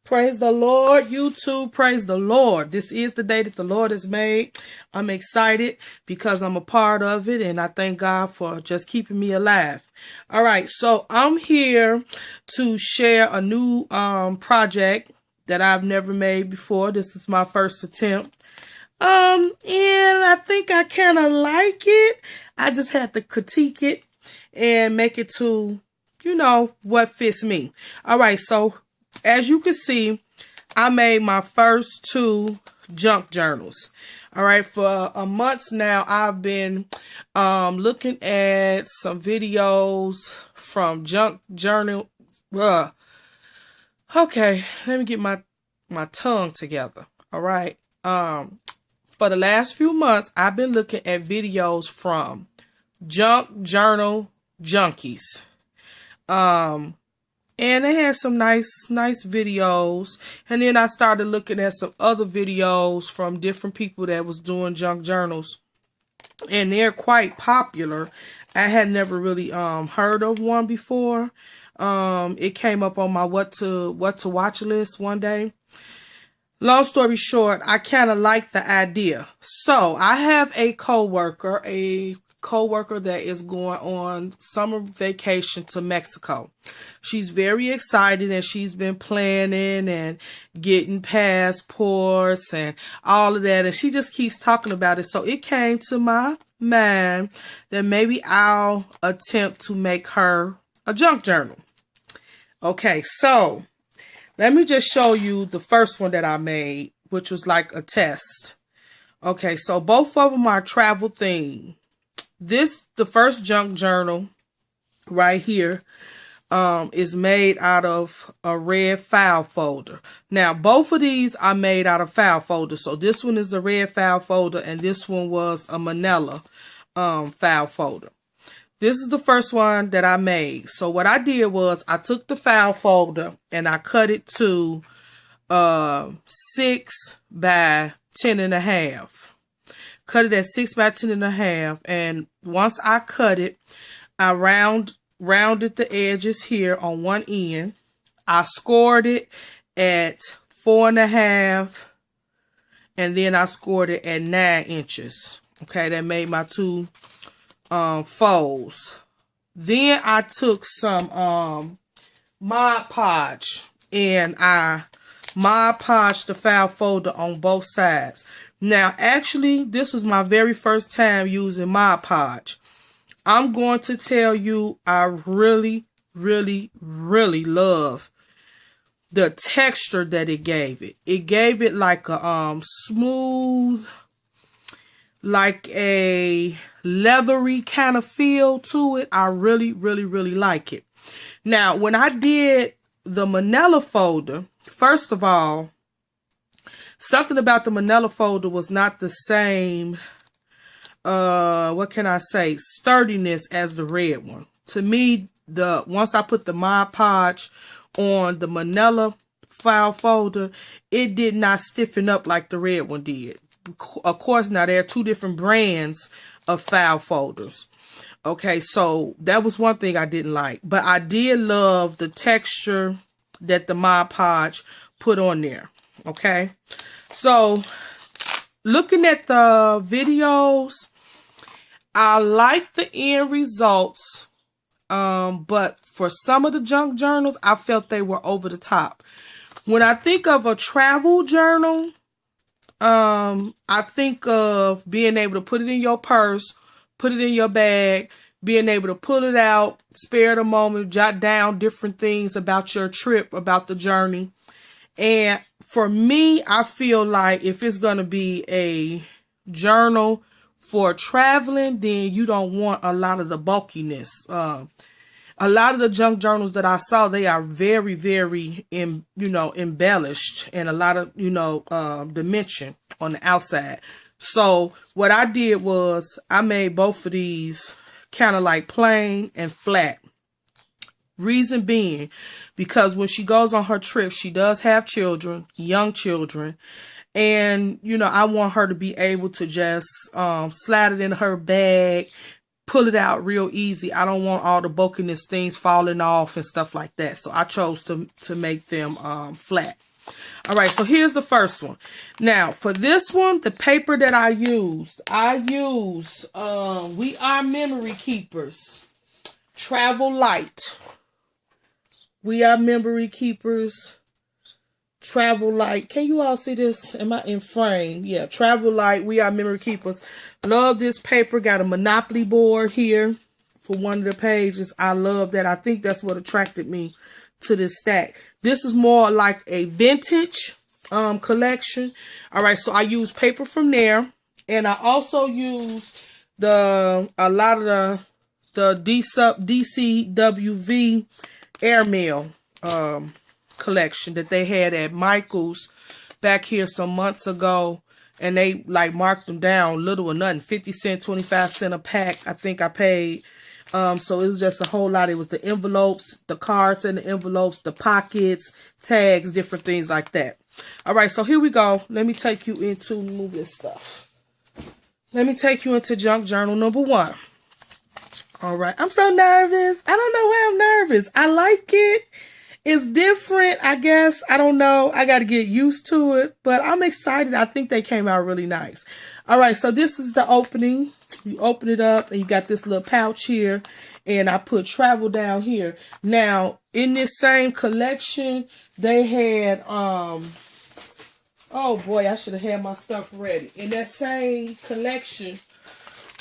Praise the Lord, YouTube. Praise the Lord. This is the day that the Lord has made. I'm excited because I'm a part of it, and I thank God for just keeping me alive. All right, so I'm here to share a new project that I've never made before. This is my first attempt. And I think I kind of like it. I just had to critique it and make it to, what fits me. All right, so as you can see, I made my first two junk journals. All right, for a month now, I've been looking at some videos from junk journal. Okay, let me get my tongue together. All right. For the last few months, I've been looking at videos from junk journal junkies. And they had some nice videos. And then I started looking at some other videos from different people that was doing junk journals. And they're quite popular. I had never really heard of one before. It came up on my what to watch list one day. Long story short, I kind of like the idea. So I have a coworker that is going on summer vacation to Mexico. She's very excited and she's been planning and getting passports and all of that. And she just keeps talking about it. So it came to my mind that maybe I'll attempt to make her a junk journal. Okay, so let me just show you the first one that I made, which was like a test. Okay, so both of them are travel themed. The first junk journal right here is made out of a red file folder. Now, both of these are made out of file folders. So this one is a red file folder and this one was a manila file folder. This is the first one that I made. So what I did was I took the file folder and I cut it to 6 by 10.5. Cut it at 6 by 10.5. And once I cut it, I rounded the edges here on one end. I scored it at 4.5. And then I scored it at 9 inches. Okay, that made my two folds. Then I took some Mod Podge and I Mod Podged the file folder on both sides. Now, actually, this was my very first time using Mod Podge. I'm going to tell you, I really, really, really love the texture that it gave it. It gave it like a smooth, like a leathery kind of feel to it. I really, really, really like it. Now, when I did the manila folder, first of all, something about the manila folder was not the same, what can I say, sturdiness as the red one. To me, once I put the Mod Podge on the manila file folder, it did not stiffen up like the red one did. Of course, now there are two different brands of file folders. Okay, so that was one thing I didn't like. But I did love the texture that the Mod Podge put on there. Okay, so looking at the videos, I like the end results. But for some of the junk journals, I felt they were over the top. When I think of a travel journal, I think of being able to put it in your purse, put it in your bag, being able to pull it out, spare the moment, jot down different things about your trip, about the journey. And for me, I feel like if it's going to be a journal for traveling, then you don't want a lot of the bulkiness. A lot of the junk journals that I saw, they are very, very, embellished and a lot of, dimension on the outside. So what I did was I made both of these kind of like plain and flat. Reason being, because when she goes on her trip, she does have children, young children. And, I want her to be able to just slide it in her bag, pull it out real easy. I don't want all the bulkiness things falling off and stuff like that. So I chose to make them flat. All right, so here's the first one. Now, for this one, the paper that I used We Are Memory Keepers Travel Light. We Are Memory Keepers Travel Light. Can you all see this? Am I in frame? Yeah, Travel Light. We Are Memory Keepers. Love this paper. Got a Monopoly board here for one of the pages. I love that. I think that's what attracted me to this stack. This is more like a vintage collection. All right, so I use paper from there, and I also use a lot of the DCWV airmail collection that they had at Michael's back here some months ago, and they like marked them down little or nothing, 50 cents, 25 cents a pack. I think I paid. So it was just a whole lot. It was the envelopes, the cards and the envelopes, the pockets, tags, different things like that. All right, so here we go. Let me take you into movie stuff. Let me take you into junk journal number 1. All right, I'm so nervous. I don't know why I'm nervous. I like it. It's different, I guess. I don't know. I got to get used to it, but I'm excited. I think they came out really nice. All right, so this is the opening. You open it up and you got this little pouch here, and I put travel down here. Now, in this same collection, they had, oh boy, I should have had my stuff ready. In that same collection,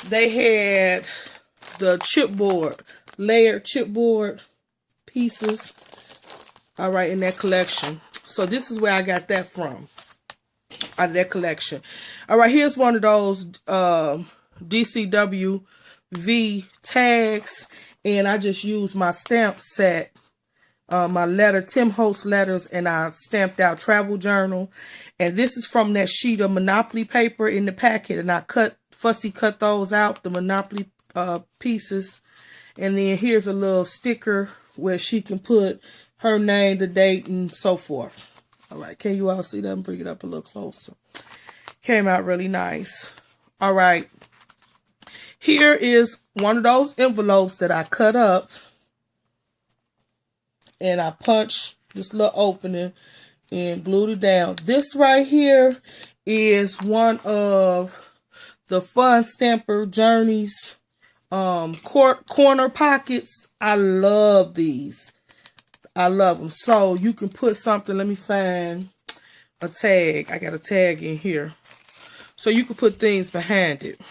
they had the chipboard, layered chipboard pieces. All right, in that collection. So this is where I got that from, out of that collection. All right, here's one of those DCWV tags, and I just used my stamp set, my letter, Tim Holtz letters, and I stamped out travel journal. And this is from that sheet of Monopoly paper in the packet, and I fussy cut those out, the Monopoly pieces. And then here's a little sticker where she can put her name, the date, and so forth. All right, can you all see that? Bring it up a little closer. Came out really nice. All right. Here is one of those envelopes that I cut up, and I punched this little opening and glued it down. This right here is one of the Fun Stamper Journeys corner pockets. I love these. I love them. So you can put something. Let me find a tag. I got a tag in here. So you can put things behind it.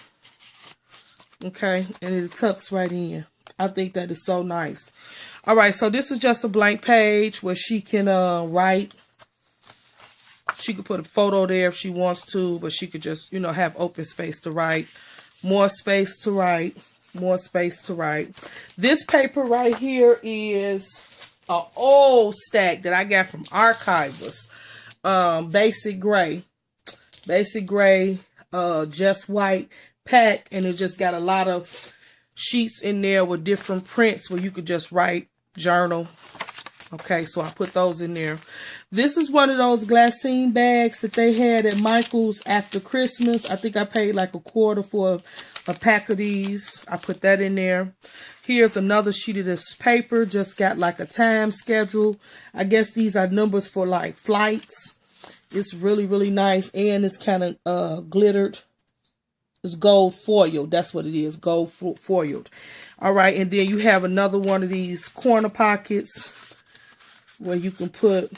Okay. And it tucks right in. I think that is so nice. All right. So this is just a blank page where she can write. She could put a photo there if she wants to, but she could just, have open space to write. More space to write. More space to write. This paper right here is an old stack that I got from Archivist. Basic gray. Basic gray, just white pack. And it just got a lot of sheets in there with different prints where you could just write, journal. Okay, so I put those in there. This is one of those glassine bags that they had at Michael's after Christmas. I think I paid like $1 for a pack of these. I put that in there. Here's another sheet of this paper. Just got like a time schedule. I guess these are numbers for like flights. It's really, really nice. And it's kind of glittered. It's gold foiled. That's what it is. Gold foiled. All right. And then you have another one of these corner pockets where you can put,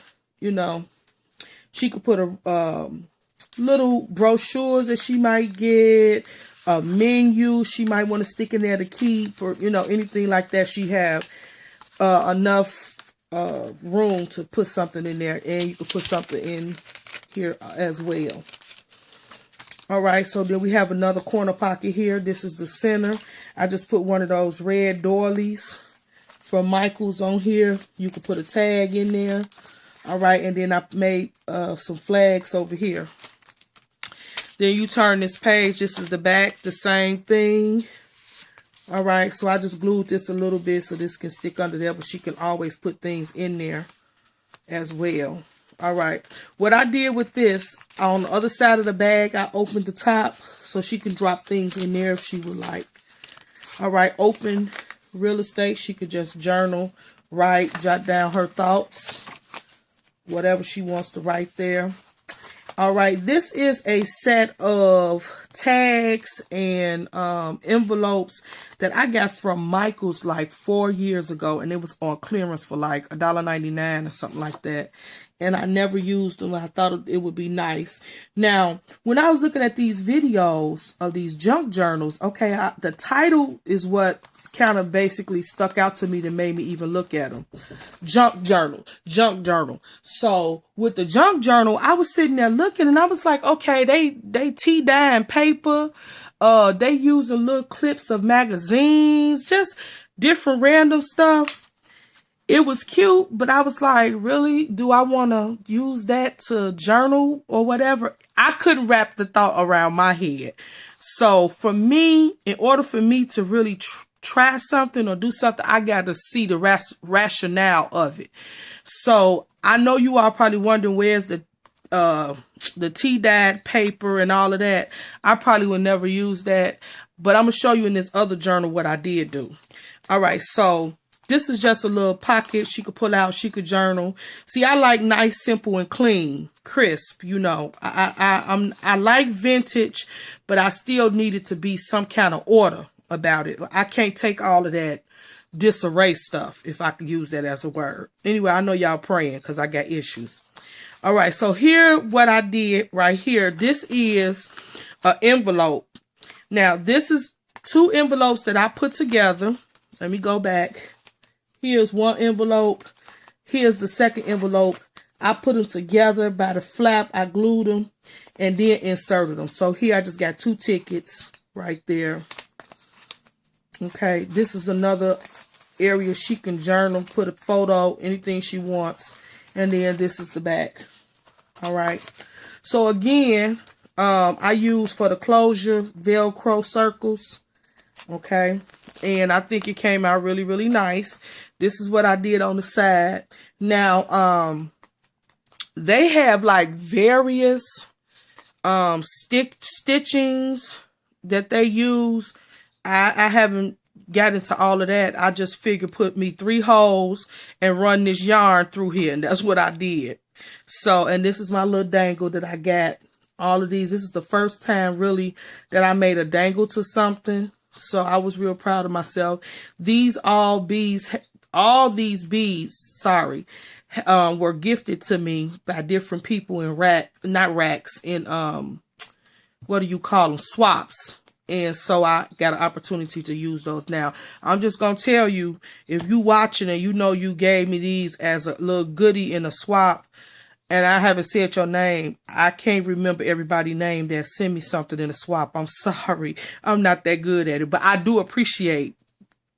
she could put a little brochures that she might get, a menu she might want to stick in there to keep, or anything like that. She have enough room to put something in there, and you can put something in here as well. All right, so then we have another corner pocket here. This is the center. I just put one of those red doilies from Michael's on here. You can put a tag in there. All right, and then I made some flags over here. Then you turn this page. This is the back, the same thing. All right, so I just glued this a little bit so this can stick under there, but she can always put things in there as well. All right, what I did with this, on the other side of the bag, I opened the top so she can drop things in there if she would like. All right, open real estate. She could just journal, write, jot down her thoughts. whatever she wants to write there. All right, this is a set of tags and envelopes that I got from Michael's like 4 years ago, and it was on clearance for like $1.99 or something like that. And I never used them. I thought it would be nice. Now, when I was looking at these videos of these junk journals, okay, the title is what kind of basically stuck out to me that made me even look at them. Junk journal. So with the junk journal, I was sitting there looking, and I was like, okay, they tea-dye paper. They using little clips of magazines, just different random stuff. It was cute, but I was like, really? Do I want to use that to journal or whatever? I couldn't wrap the thought around my head. So for me, in order for me to really try something or do something, I got to see the rationale of it. So I know you are probably wondering, where's the tea-dyed paper and all of that. I probably would never use that, but I'm going to show you in this other journal what I did do. All right, so this is just a little pocket she could pull out. She could journal. See, I like nice, simple, and clean, crisp. You know, I like vintage, but I still need it to be some kind of order about it. I can't take all of that disarray stuff, if I could use that as a word. Anyway, I know y'all praying because I got issues. All right, so here what I did right here. This is an envelope. Now, this is 2 envelopes that I put together. Let me go back. Here's one envelope. Here's the second envelope. I put them together by the flap. I glued them and then inserted them. So here I just got 2 tickets right there. Okay, this is another area she can journal, put a photo, anything she wants. And then this is the back. All right. So again, I use for the closure Velcro circles. Okay. And I think it came out really, really nice. This is what I did on the side. Now, they have like various stitchings that they use. I haven't got into all of that. I just figured put me 3 holes and run this yarn through here. And that's what I did. So, and this is my little dangle that I got. All of these. This is the first time really that I made a dangle to something. So I was real proud of myself. All these beads, sorry, were gifted to me by different people in what do you call them? Swaps. And so I got an opportunity to use those. Now, I'm just going to tell you, if you watching and you know you gave me these as a little goodie in a swap, and I haven't said your name, I can't remember everybody's name that sent me something in a swap. I'm sorry. I'm not that good at it. But I do appreciate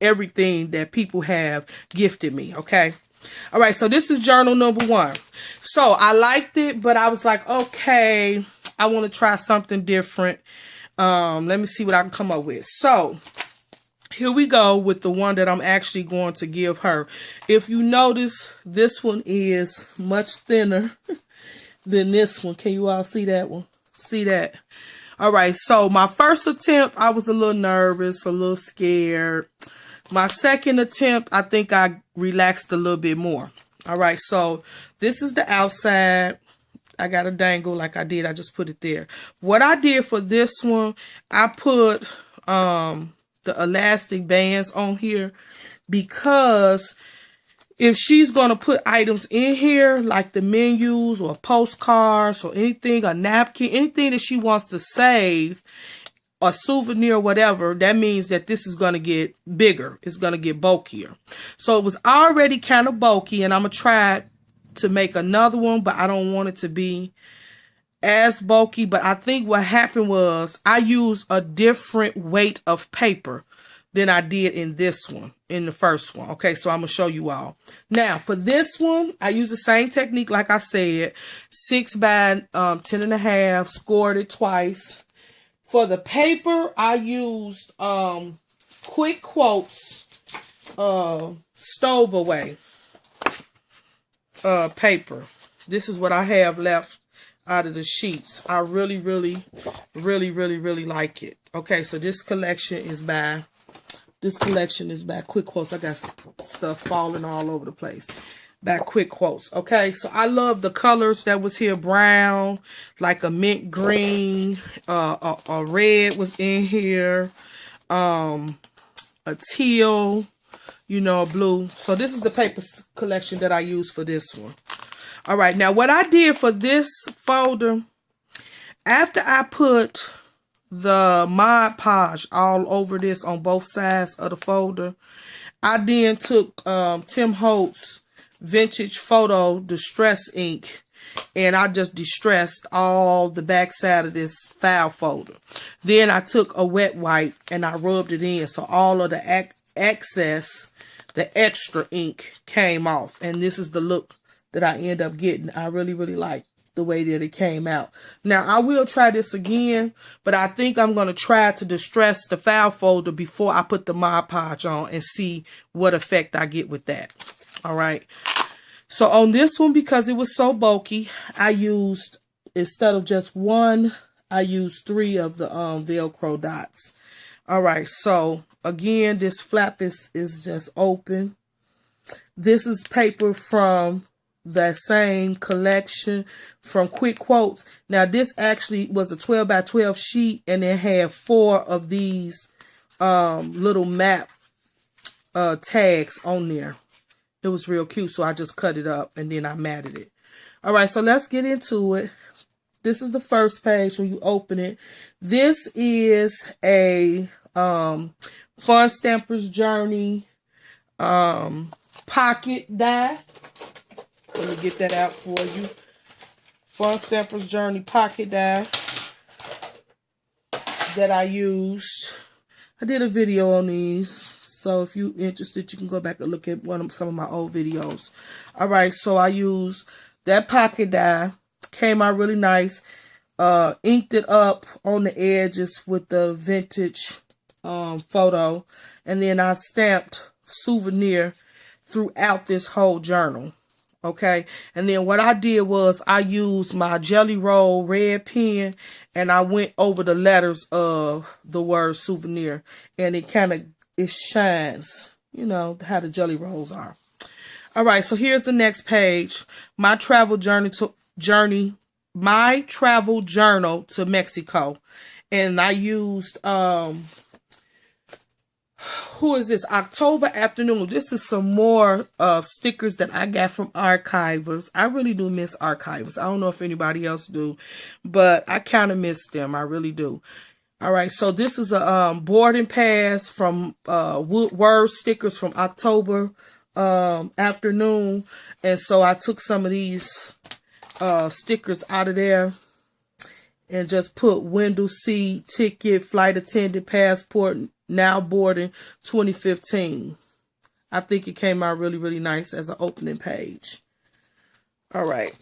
everything that people have gifted me, okay? All right, so this is journal number 1. So I liked it, but I was like, okay, I want to try something different. Let me see what I can come up with. So here we go with the one that I'm actually going to give her. If you notice, this one is much thinner than this one. Can you all see that one? See that? All right, so my first attempt, I was a little nervous, a little scared. My second attempt, I think I relaxed a little bit more. All right, so this is the outside. I got a dangle like I did. I just put it there. What I did for this one, I put the elastic bands on here because if she's going to put items in here, like the menus or postcards or anything, a napkin, anything that she wants to save, a souvenir or whatever, that means that this is going to get bigger. It's going to get bulkier. So it was already kind of bulky, and I'm going to try to make another one, but I don't want it to be as bulky. But I think what happened was I used a different weight of paper than I did in this one, in the first one. Okay, so I'm going to show you all. Now, for this one, I use the same technique like I said, 6 by 10.5, scored it twice. For the paper, I used Quick Quotes Stowaway paper. This is what I have left out of the sheets. I really like it. Okay, so this collection is by Quick Quotes. I got stuff falling all over the place. by Quick Quotes. Okay, so I love the colors that was here. Brown, like a mint green, a red was in here, a teal, you know, a blue. So this is the paper collection that I use for this one. All right, now what I did for this folder, after I put the Mod Podge all over this on both sides of the folder, I then took Tim Holtz Vintage Photo Distress ink, and I just distressed all the back side of this file folder. Then I took a wet wipe and I rubbed it in, so all of the excess, the extra ink came off. And this is the look that I end up getting. I really, really like the way that it came out. Now, I will try this again, but I think I'm going to try to distress the file folder before I put the Mod Podge on and see what effect I get with that. All right. So on this one, because it was so bulky, I used, instead of just one, I used 3 of the Velcro dots. All right. So again, this flap is just open. This is paper from that same collection from Quick Quotes. Now this actually was a 12 by 12 sheet, and it had 4 of these little map tags on there. It was real cute, so I just cut it up and then I matted it. All right, so let's get into it. This is the first page when you open it. This is a Fun Stamper's Journey pocket die. Let me get that out for you. Fun Stamper's Journey pocket die that I used. I did a video on these, so if you're interested, you can go back and look at some of my old videos. All right, so I used that pocket die. Came out really nice. Inked it up on the edges with the vintage photo, and then I stamped souvenir throughout this whole journal. Okay, and then what I did was I used my Jelly Roll red pen, and I went over the letters of the word souvenir, and it shines, you know, how the Jelly Rolls are. All right, so here's the next page. My travel journal to Mexico, and I used who is this? October Afternoon. This is some more stickers that I got from Archivers. I really do miss Archivers. I don't know if anybody else do, but I kind of miss them. I really do. All right, so this is a boarding pass from word stickers from October Afternoon, and so I took some of these stickers out of there and just put window seat, ticket, flight attendant, passport, now boarding 2015. I think it came out really, really nice as an opening page. All right.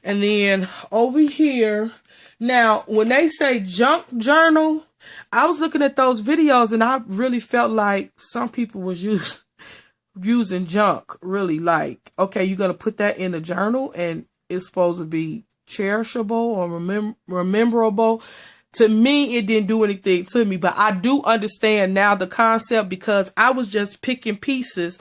And then over here, now when they say junk journal, I was looking at those videos and I really felt like some people was using junk. Really, like, okay, you're going to put that in a journal and it's supposed to be cherishable or rememberable. To me, it didn't do anything to me, but I do understand now the concept, because I was just picking pieces.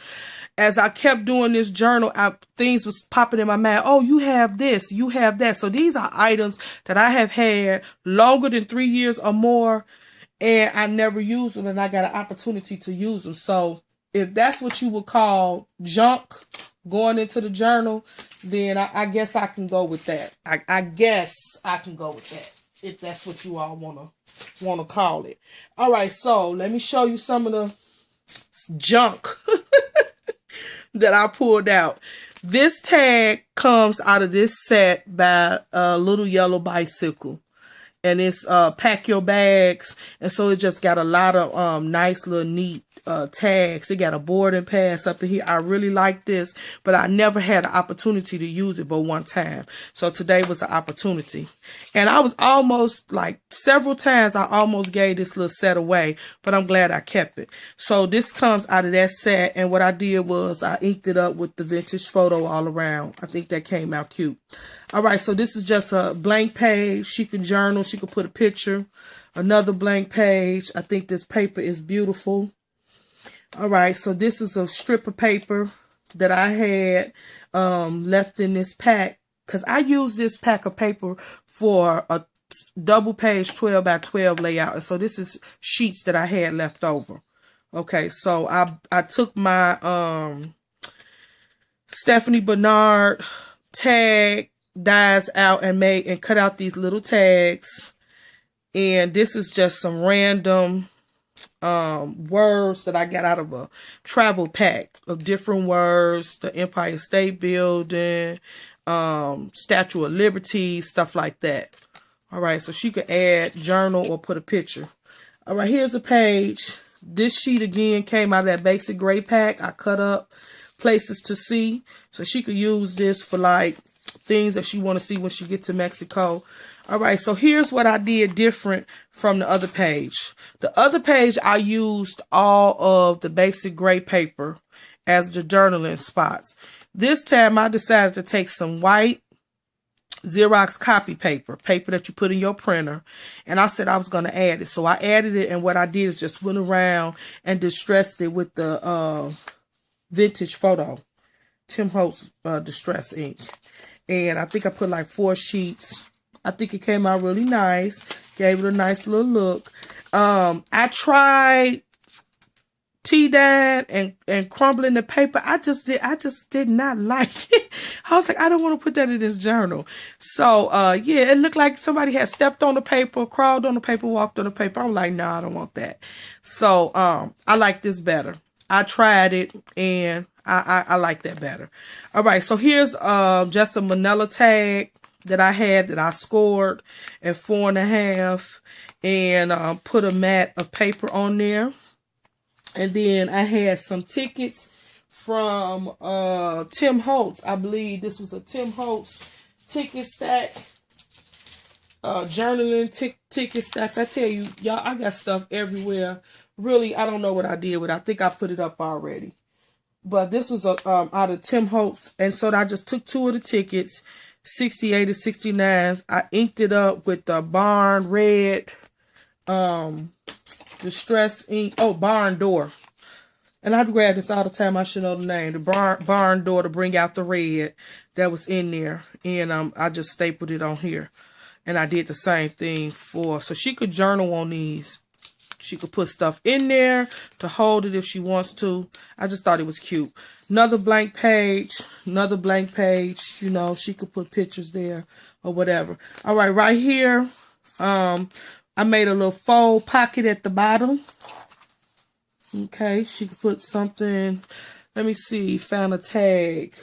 As I kept doing this journal, things was popping in my mind. Oh, you have this, you have that. So these are items that I have had longer than 3 years or more, and I never used them, and I got an opportunity to use them. So if that's what you would call junk going into the journal, then I guess I can go with that. I guess I can go with that, if that's what you all wanna call it. All right, so let me show you some of the junk that I pulled out. This tag comes out of this set by Little Yellow Bicycle, and it's pack your bags, and so it just got a lot of nice little neat tags. It got a boarding pass up in here. I really like this, but I never had an opportunity to use it but one time. So today was an opportunity. And I was almost, like, several times I almost gave this little set away, but I'm glad I kept it. So this comes out of that set, and what I did was I inked it up with the vintage photo all around. I think that came out cute. All right, so this is just a blank page. She can journal. She could put a picture. Another blank page. I think this paper is beautiful. All right, so this is a strip of paper that I had left in this pack, because I use this pack of paper for a double page 12 by 12 layout. And so this is sheets that I had left over. Okay, so I took my Stephanie Bernard tag dies out and cut out these little tags. And this is just some random words that I got out of a travel pack of different words, the Empire State Building, Statue of Liberty, stuff like that. All right, so she could add journal or put a picture. All right, here's a page. This sheet again came out of that basic gray pack. I cut up places to see, so she could use this for like things that she want to see when she gets to Mexico. All right, so here's what I did different from the other page. The other page, I used all of the basic gray paper as the journaling spots. This time, I decided to take some white Xerox copy paper that you put in your printer, and I said I was going to add it. So I added it, and what I did is just went around and distressed it with the vintage photo, Tim Holtz distress ink. And I think I put like 4 sheets. I think it came out really nice. Gave it a nice little look. I tried tea-dye and crumbling the paper. I just did not like it. I was like, I don't want to put that in this journal. So yeah, it looked like somebody had stepped on the paper, crawled on the paper, walked on the paper. I'm like, no, I don't want that. So I like this better. I tried it and I like that better. All right, so here's just a manila tag that I had that I scored at 4.5 and put a mat of paper on there. And then I had some tickets from Tim Holtz. I believe this was a Tim Holtz ticket stack. Journaling ticket stacks. I tell you, y'all, I got stuff everywhere. Really, I don't know what I did with it. I think I put it up already. But this was out of Tim Holtz. And so I just took 2 of the tickets, 68 and 69s. I inked it up with the Barn Red distress ink. Oh, Barn Door. And I'd grab this all the time. I should know the name. The barn Door to bring out the red that was in there. And I just stapled it on here. And I did the same thing so she could journal on these. She could put stuff in there to hold it if she wants to. I just thought it was cute. Another blank page. You know, she could put pictures there or whatever. All right, right here, I made a little fold pocket at the bottom. Okay, she could put something. Let me see. Found a tag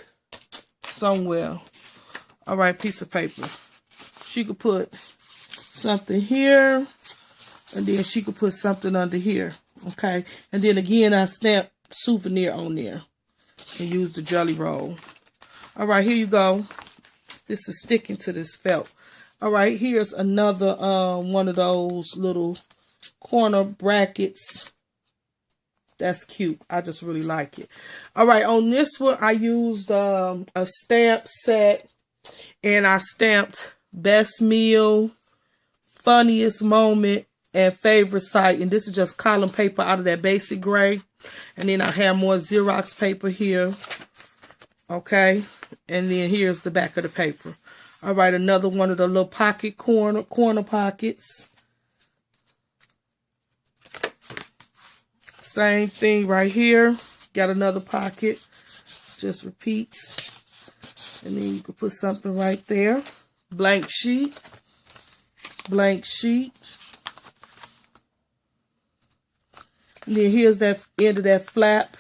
somewhere. All right, piece of paper. She could put something here. And then she could put something under here. Okay. And then again, I stamped souvenir on there. And use the jelly roll. All right, here you go. This is sticking to this felt. All right, here's another one of those little corner brackets. That's cute. I just really like it. All right, on this one, I used a stamp set. And I stamped best meal, funniest moment, and favorite site. And this is just column paper out of that basic gray. And then I have more Xerox paper here. Okay. And then here's the back of the paper. All right. Another one of the little pocket corner pockets. Same thing right here. Got another pocket. Just repeats. And then you can put something right there. Blank sheet. Blank sheet. And then here's that end of that flap.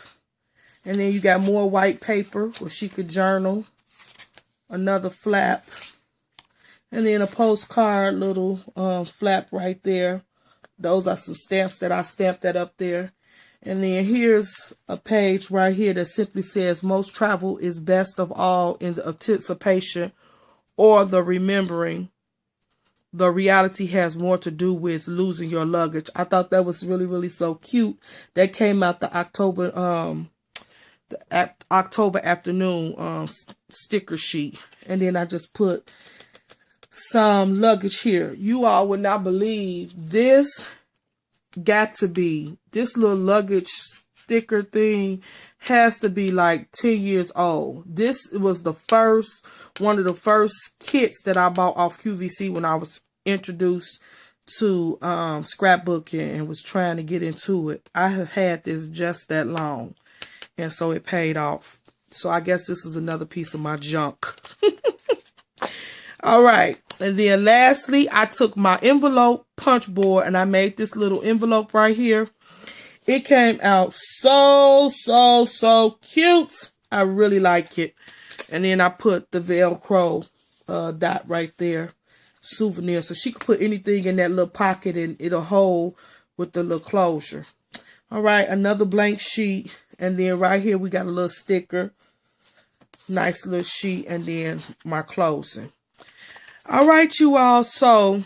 And then you got more white paper where she could journal. Another flap. And then a postcard little flap right there. Those are some stamps that I stamped that up there. And then here's a page right here that simply says, most travel is best of all in the anticipation or the remembering. The reality has more to do with losing your luggage. I thought that was really, really so cute. That came out the October afternoon sticker sheet. And then I just put some luggage here. You all would not believe this got to be, this little luggage sticker thing has to be like 10 years old. This was one of the first kits that I bought off QVC when I was introduced to scrapbooking and was trying to get into it. I have had this just that long, and so it paid off. So I guess this is another piece of my junk. All right. And then lastly, I took my envelope punch board and I made this little envelope right here. It came out so cute. I really like it. And then I put the Velcro dot right there. Souvenir. So she could put anything in that little pocket and it'll hold with the little closure. All right. Another blank sheet. And then right here we got a little sticker. Nice little sheet. And then my closing. All right, you all. So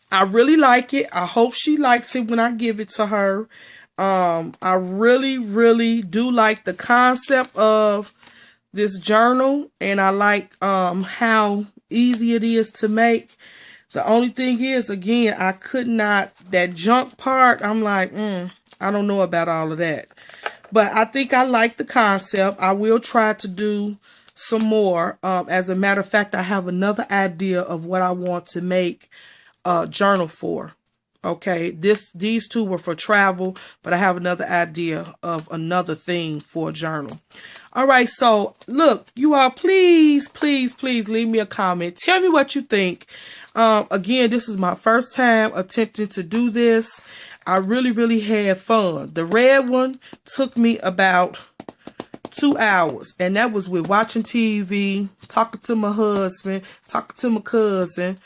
I really like it. I hope she likes it when I give it to her. I really do like the concept of this journal, and I like how easy it is to make. The only thing is, again, I could not, that junk part, I'm like, I don't know about all of that. But I think I like the concept. I will try to do some more. As a matter of fact, I have another idea of what I want to make a journal for. Okay, these two were for travel, but I have another idea of another thing for a journal. All right, so look, you all, please leave me a comment. Tell me what you think. Again, this is my first time attempting to do this. I really had fun. The red one took me about 2 hours, and that was with watching TV, talking to my husband, talking to my cousin.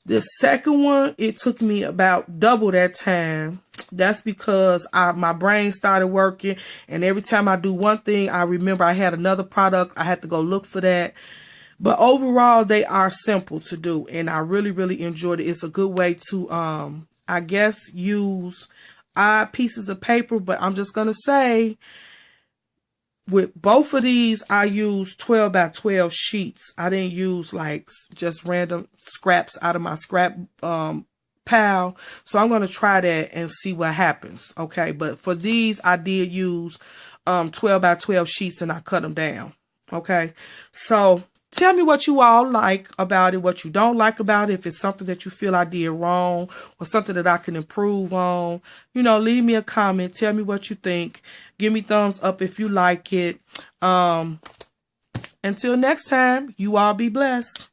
The second one, it took me about double that time. That's because my brain started working, and every time I do one thing, I remember I had another product. I had to go look for that. But overall, they are simple to do, and I really enjoyed it. It's a good way to, I guess, use odd pieces of paper, but I'm just going to say, with both of these, I used 12 by 12 sheets. I didn't use like just random scraps out of my scrap pile. So I'm going to try that and see what happens. Okay. But for these, I did use 12 by 12 sheets and I cut them down. Okay. So tell me what you all like about it, what you don't like about it. If it's something that you feel I did wrong or something that I can improve on, you know, leave me a comment. Tell me what you think. Give me thumbs up if you like it. Until next time, you all be blessed.